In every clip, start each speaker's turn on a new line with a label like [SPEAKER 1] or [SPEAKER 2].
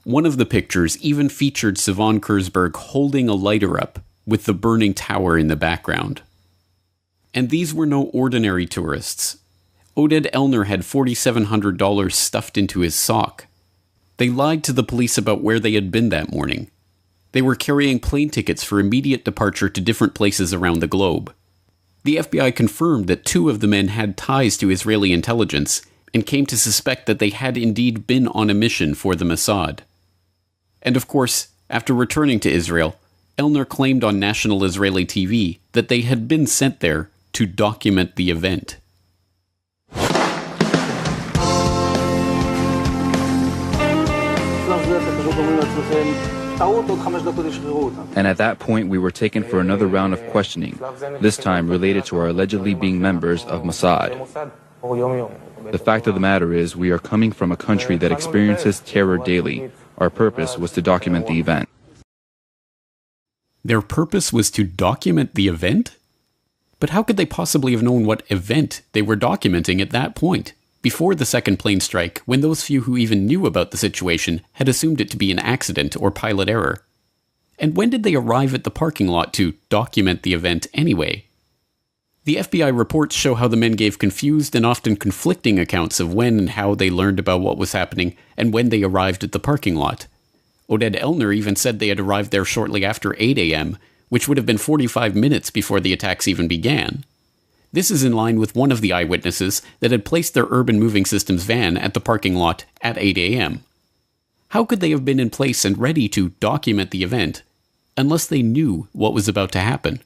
[SPEAKER 1] One of the pictures even featured Savon Kurzberg holding a lighter up, with the burning tower in the background. And these were no ordinary tourists. Oded Elner had $4,700 stuffed into his sock. They lied to the police about where they had been that morning. They were carrying plane tickets for immediate departure to different places around the globe. The FBI confirmed that 2 of the men had ties to Israeli intelligence and came to suspect that they had indeed been on a mission for the Mossad. And of course, after returning to Israel, Elner claimed on national Israeli TV that they had been sent there to document the event.
[SPEAKER 2] And at that point, we were taken for another round of questioning, this time related to our allegedly being members of Mossad. The fact of the matter is, we are coming from a country that experiences terror daily. Our purpose was to document the event.
[SPEAKER 1] Their purpose was to document the event? But how could they possibly have known what event they were documenting at that point, before the second plane strike, when those few who even knew about the situation had assumed it to be an accident or pilot error? And when did they arrive at the parking lot to document the event anyway? The FBI reports show how the men gave confused and often conflicting accounts of when and how they learned about what was happening and when they arrived at the parking lot. Oded Elner even said they had arrived there shortly after 8 a.m., which would have been 45 minutes before the attacks even began. This is in line with one of the eyewitnesses that had placed their urban moving systems van at the parking lot at 8 a.m. How could they have been in place and ready to document the event unless they knew what was about to happen?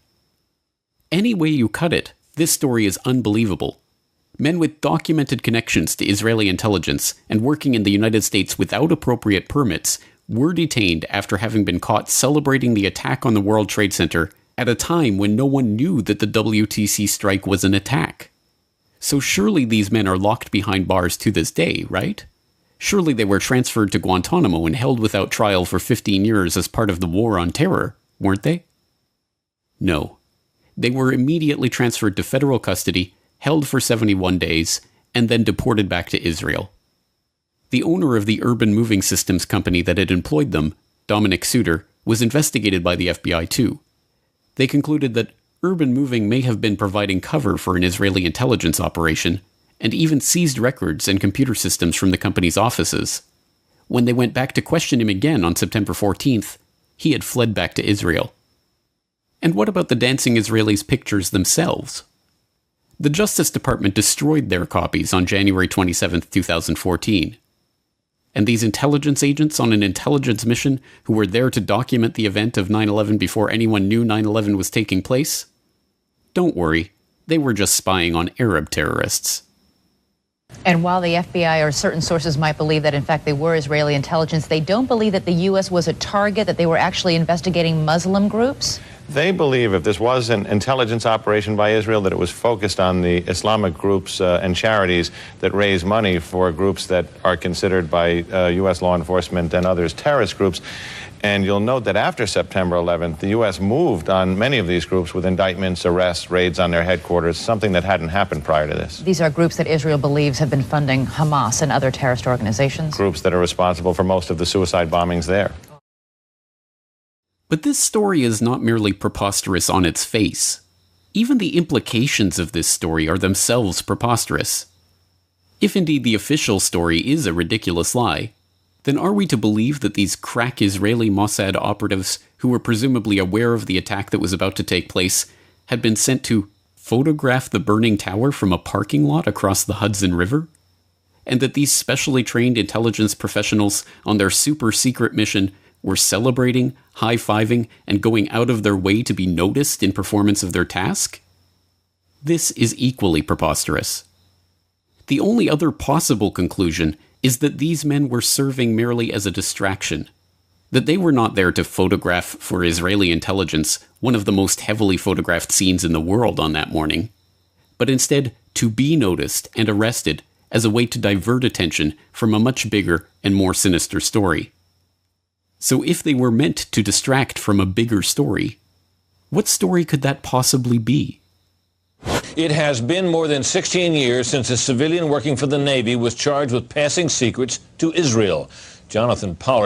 [SPEAKER 1] Any way you cut it, this story is unbelievable. Men with documented connections to Israeli intelligence and working in the United States without appropriate permits were detained after having been caught celebrating the attack on the World Trade Center at a time when no one knew that the WTC strike was an attack. So surely these men are locked behind bars to this day, right? Surely they were transferred to Guantanamo and held without trial for 15 years as part of the war on terror, weren't they? No. They were immediately transferred to federal custody, held for 71 days, and then deported back to Israel. The owner of the urban moving systems company that had employed them, Dominic Suter, was investigated by the FBI too. They concluded that urban moving may have been providing cover for an Israeli intelligence operation, and even seized records and computer systems from the company's offices. When they went back to question him again on September 14th, he had fled back to Israel. And what about the dancing Israelis' pictures themselves? The Justice Department destroyed their copies on January 27, 2014. And these intelligence agents on an intelligence mission who were there to document the event of 9/11 before anyone knew 9/11 was taking place? Don't worry, they were just spying on Arab terrorists.
[SPEAKER 3] And while the FBI or certain sources might believe that in fact they were Israeli intelligence, they don't believe that the U.S. was a target, that they were actually investigating Muslim groups?
[SPEAKER 4] They believe if this was an intelligence operation by Israel, that it was focused on the Islamic groups and charities that raise money for groups that are considered by U.S. law enforcement and others terrorist groups. And you'll note that after September 11th, the U.S. moved on many of these groups with indictments, arrests, raids on their headquarters, something that hadn't happened prior to this.
[SPEAKER 3] These are groups that Israel believes have been funding Hamas and other terrorist organizations.
[SPEAKER 4] Groups that are responsible for most of the suicide bombings there.
[SPEAKER 1] But this story is not merely preposterous on its face. Even the implications of this story are themselves preposterous. If indeed the official story is a ridiculous lie, then are we to believe that these crack Israeli Mossad operatives, who were presumably aware of the attack that was about to take place, had been sent to photograph the burning tower from a parking lot across the Hudson River? And that these specially trained intelligence professionals on their super-secret mission were celebrating, high-fiving, and going out of their way to be noticed in performance of their task? This is equally preposterous. The only other possible conclusion is that these men were serving merely as a distraction, that they were not there to photograph for Israeli intelligence one of the most heavily photographed scenes in the world on that morning, but instead to be noticed and arrested as a way to divert attention from a much bigger and more sinister story. So if they were meant to distract from a bigger story, what story could that possibly be?
[SPEAKER 5] It has been more than 16 years since a civilian working for the Navy was charged with passing secrets to Israel. Jonathan Pollard